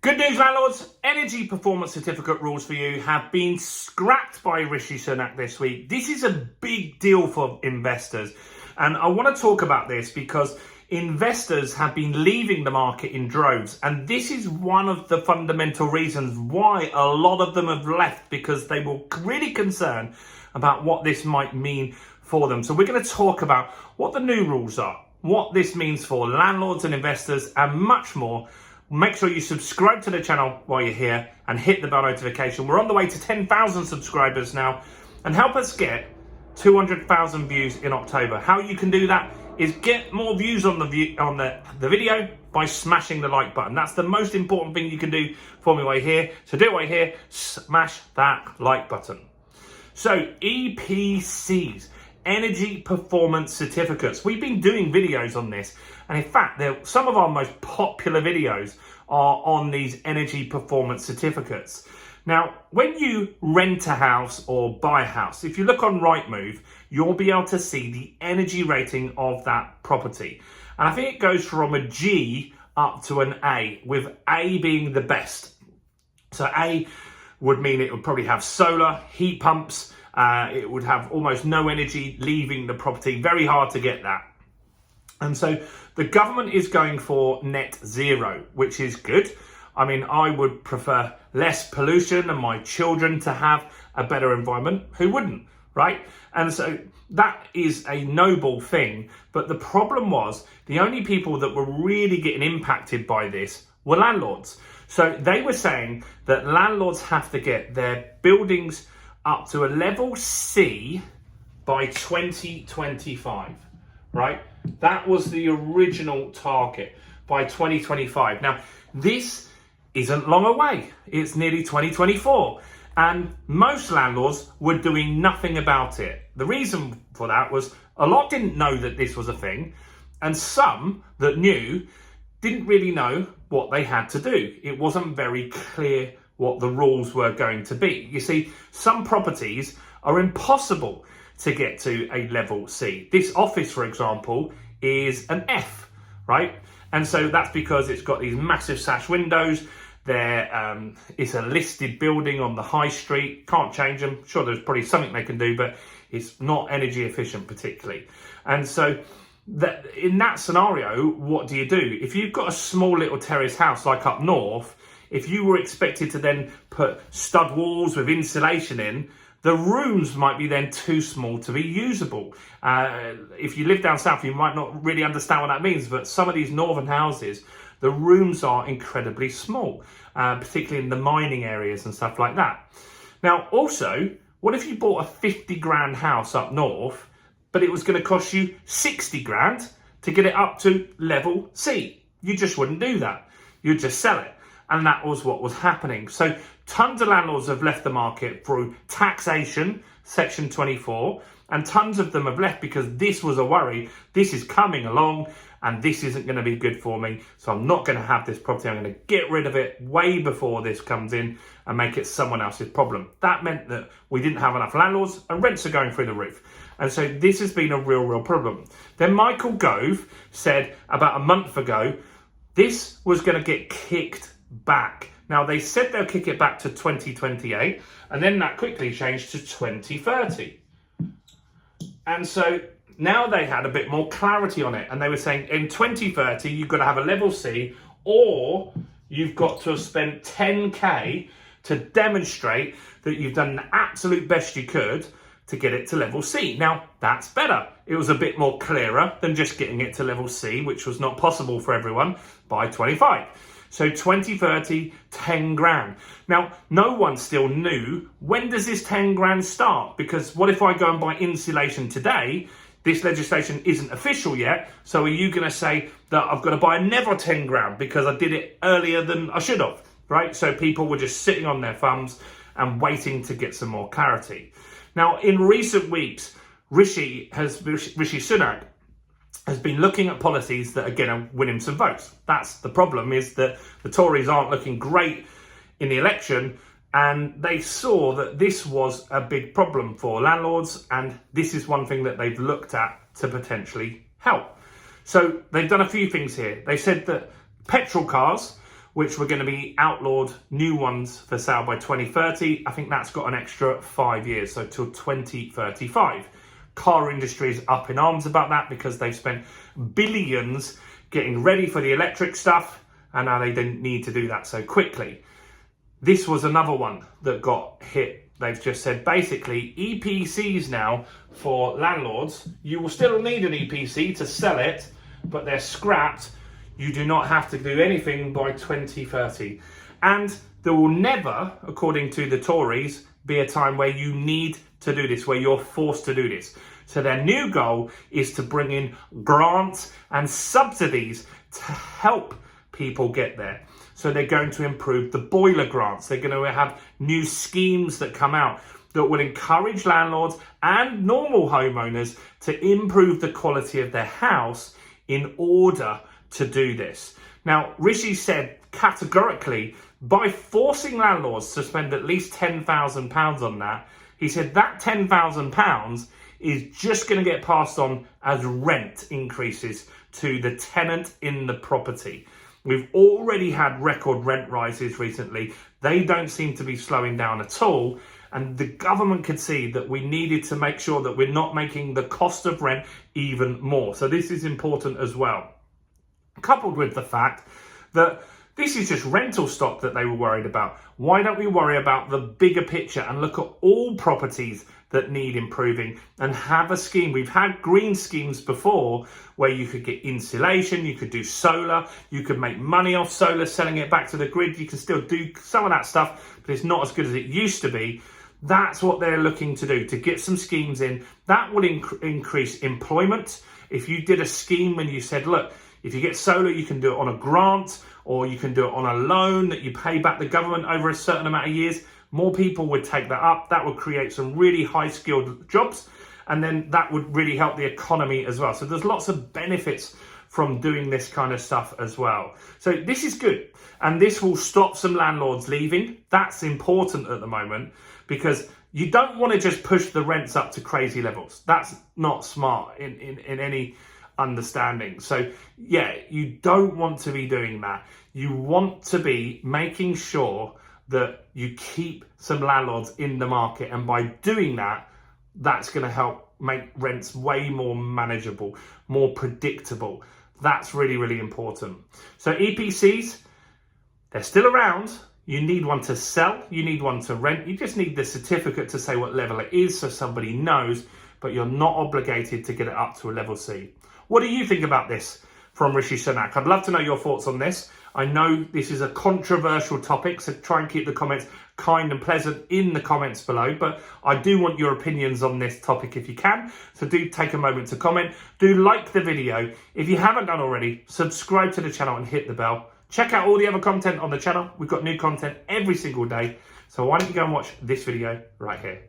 Good news, landlords. Energy performance certificate rules for you have been scrapped by Rishi Sunak this week. This is a big deal for investors. And I want to talk about this because investors have been leaving the market in droves. And this is one of the fundamental reasons why a lot of them have left, because they were really concerned about what this might mean for them. So we're going to talk about what the new rules are, what this means for landlords and investors, and much more. Make sure you subscribe to the channel while you're here and hit the bell notification. We're on the way to 10,000 subscribers now, and help us get 200,000 views in October. How you can do that is get more views on the video by smashing the like button. That's the most important thing you can do for me while you're here. So do it while you're here, smash that like button. So EPCs, energy performance certificates. We've been doing videos on this, and in fact, some of our most popular videos are on these energy performance certificates. Now, when you rent a house or buy a house, if you look on Rightmove, you'll be able to see the energy rating of that property. And I think it goes from a G up to an A, with A being the best. So A would mean it would probably have solar, heat pumps, it would have almost no energy leaving the property, very hard to get that. And so the government is going for net zero, which is good. I mean, I would prefer less pollution and my children to have a better environment. Who wouldn't, right? And so that is a noble thing. But the problem was the only people that were really getting impacted by this were landlords. So they were saying that landlords have to get their buildings up to a level C by 2025, right? That was the original target, by 2025. Now, this isn't long away. It's nearly 2024. And most landlords were doing nothing about it. The reason for that was a lot didn't know that this was a thing. And some that knew didn't really know what they had to do. It wasn't very clear what the rules were going to be. You see, some properties are impossible to get to a level C. This office, for example, is an F, right? And so that's because it's got these massive sash windows. It's a listed building on the high street. Can't change them. Sure, there's probably something they can do, but it's not energy efficient particularly. And so in that scenario, what do you do? If you've got a small little terrace house like up north, if you were expected to then put stud walls with insulation in, the rooms might be then too small to be usable. If you live down south, you might not really understand what that means, but some of these northern houses, the rooms are incredibly small, particularly in the mining areas and stuff like that. Now, also, what if you bought a 50 grand house up north, but it was going to cost you 60 grand to get it up to level C? You just wouldn't do that. You'd just sell it. And that was what was happening. So tons of landlords have left the market through taxation, Section 24, and tons of them have left because this was a worry. This is coming along and this isn't going to be good for me. So I'm not going to have this property. I'm going to get rid of it way before this comes in and make it someone else's problem. That meant that we didn't have enough landlords and rents are going through the roof. And so this has been a real problem. Then Michael Gove said about a month ago, this was going to get kicked back. Now, they said they'll kick it back to 2028, and then that quickly changed to 2030. And so now they had a bit more clarity on it, and they were saying in 2030, you've got to have a level C, or you've got to have spent 10K to demonstrate that you've done the absolute best you could to get it to level C. Now, that's better. It was a bit more clearer than just getting it to level C, which was not possible for everyone by 25. So 2030, 10 grand. Now, no one still knew, when does this 10 grand start? Because what if I go and buy insulation today? This legislation isn't official yet. So are you going to say that I've got to buy another 10 grand because I did it earlier than I should have, right? So people were just sitting on their thumbs and waiting to get some more clarity. Now, in recent weeks, Rishi Sunak has been looking at policies that are going to win him some votes. That's the problem, is that the Tories aren't looking great in the election, and they saw that this was a big problem for landlords, and this is one thing that they've looked at to potentially help. So they've done a few things here. They said that petrol cars which were going to be outlawed, new ones for sale by 2030. I think that's got an extra 5 years, so till 2035. Car industry is up in arms about that because they've spent billions getting ready for the electric stuff, and now they didn't need to do that so quickly. This was another one that got hit. They've just said basically EPCs now for landlords, you will still need an EPC to sell it, but they're scrapped. You do not have to do anything by 2030. And there will never, according to the Tories, be a time where you need to do this, where you're forced to do this. So their new goal is to bring in grants and subsidies to help people get there. So they're going to improve the boiler grants. They're going to have new schemes that come out that will encourage landlords and normal homeowners to improve the quality of their house in order to do this. Now, Rishi said categorically, by forcing landlords to spend at least £10,000 on that, he said that £10,000 is just going to get passed on as rent increases to the tenant in the property. We've already had record rent rises recently. They don't seem to be slowing down at all. And the government could see that we needed to make sure that we're not making the cost of rent even more. So this is important as well. Coupled with the fact that this is just rental stock that they were worried about. Why don't we worry about the bigger picture and look at all properties that need improving and have a scheme? We've had green schemes before where you could get insulation, you could do solar, you could make money off solar, selling it back to the grid. You can still do some of that stuff, but it's not as good as it used to be. That's what they're looking to do, to get some schemes in. That will increase employment. If you did a scheme and you said, look, if you get solar, you can do it on a grant or you can do it on a loan that you pay back the government over a certain amount of years, more people would take that up. That would create some really high-skilled jobs, and then that would really help the economy as well. So there's lots of benefits from doing this kind of stuff as well. So this is good, and this will stop some landlords leaving. That's important at the moment because you don't want to just push the rents up to crazy levels. That's not smart in any understanding. So yeah, you don't want to be doing that. You want to be making sure that you keep some landlords in the market, and by doing that, that's going to help make rents way more manageable, more predictable. That's really, really important. So EPCs, they're still around. You need one to sell, you need one to rent. You just need the certificate to say what level it is so somebody knows, but you're not obligated to get it up to a level C. What do you think about this from Rishi Sunak? I'd love to know your thoughts on this. I know this is a controversial topic, so try and keep the comments kind and pleasant in the comments below, but I do want your opinions on this topic if you can, so do take a moment to comment. Do like the video. If you haven't done already, subscribe to the channel and hit the bell. Check out all the other content on the channel. We've got new content every single day, so why don't you go and watch this video right here.